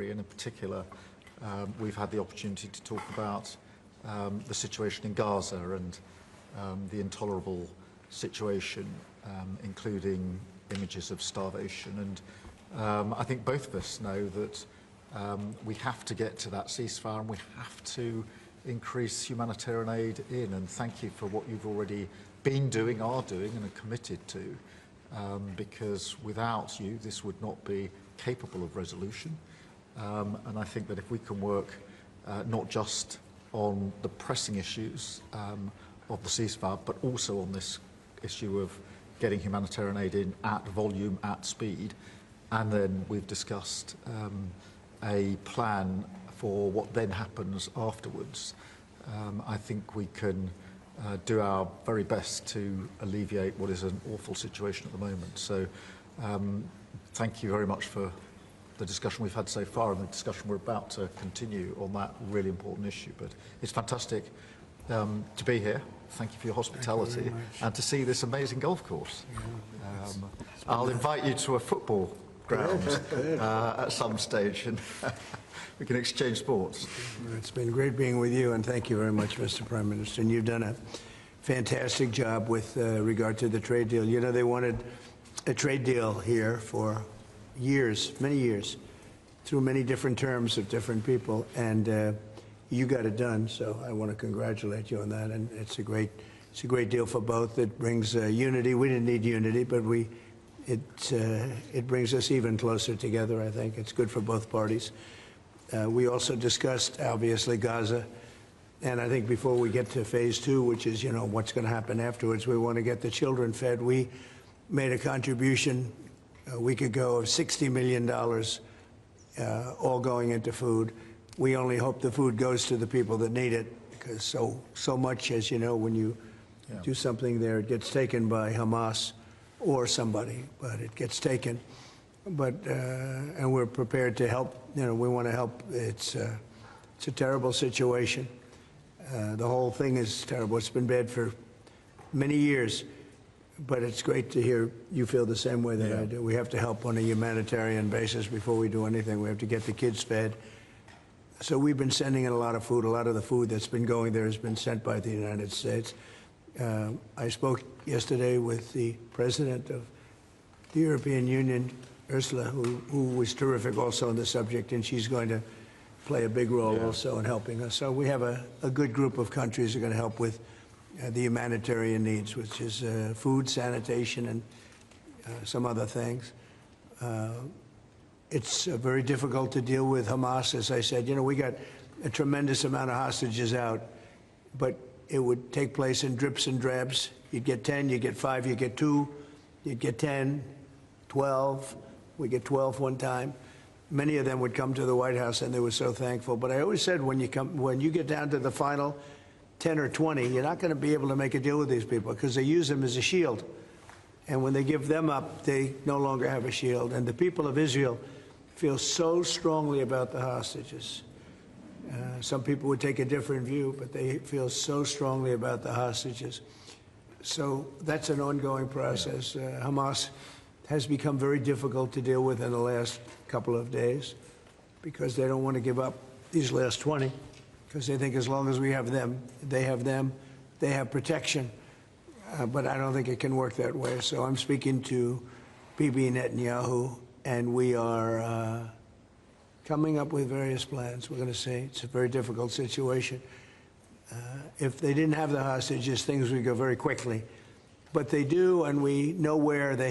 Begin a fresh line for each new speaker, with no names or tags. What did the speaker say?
In particular, we've had the opportunity to talk about the situation in Gaza and the intolerable situation, including images of starvation. And I think both of us know that we have to get to that ceasefire and we have to increase humanitarian aid in. And thank you for what you've already been doing, are doing, and are committed to, because without you, this would not be capable of resolution. And I think that if we can work not just on the pressing issues of the ceasefire, but also on this issue of getting humanitarian aid in at volume, at speed, and then we've discussed a plan for what then happens afterwards, I think we can do our very best to alleviate what is an awful situation at the moment. So thank you very much for the discussion we've had so far and the discussion we're about to continue on that really important issue. But it's fantastic to be here. Thank you for your hospitality and to see this amazing golf course. I'll invite you to a football ground at some stage and we can exchange sports.
It's been great being with you, and thank you very much, Mr. Prime Minister. And you've done a fantastic job with regard to the trade deal. You know, they wanted a trade deal here for years, many years, through many different terms of different people, and you got it done. So I want to congratulate you on that, and it's a great deal for both. It brings unity. We didn't need unity, but it brings us even closer together. I think it's good for both parties. We also discussed, obviously, Gaza, and I think before we get to phase 2, which is, you know, what's going to happen afterwards, we want to get the children fed. We made a contribution a week ago of $60 million, all going into food. We only hope the food goes to the people that need it, because so much, as you know, when you do something there, it gets taken by Hamas or somebody, but it gets taken. But and we're prepared to help. You know, we want to help. It's a terrible situation. The whole thing is terrible. It's been bad for many years. But it's great to hear you feel the same way that I do. We have to help on a humanitarian basis before we do anything. We have to get the kids fed. So we've been sending in a lot of food. A lot of the food that's been going there has been sent by the United States. I spoke yesterday with the president of the European Union, Ursula, who was terrific also on the subject, and she's going to play a big role also in helping us. So we have a good group of countries that are going to help with the humanitarian needs, which is food, sanitation, and some other things. It's very difficult to deal with Hamas, as I said. You know, we got a tremendous amount of hostages out, but it would take place in drips and drabs. You'd get 10, you get 5, you get 2, you'd get 10, 12. We get 12 one time. Many of them would come to the White House, and they were so thankful. But I always said, when you get down to the final 10 or 20, you're not going to be able to make a deal with these people because they use them as a shield. And when they give them up, they no longer have a shield. And the people of Israel feel so strongly about the hostages. Some people would take a different view, but they feel so strongly about the hostages. So that's an ongoing process. Hamas has become very difficult to deal with in the last couple of days because they don't want to give up these last 20. Because they think as long as we have them, they have protection. But I don't think it can work that way. So I'm speaking to Bibi Netanyahu, and we are coming up with various plans. We're going to say it's a very difficult situation. If they didn't have the hostages, things would go very quickly. But they do, and we know where they have.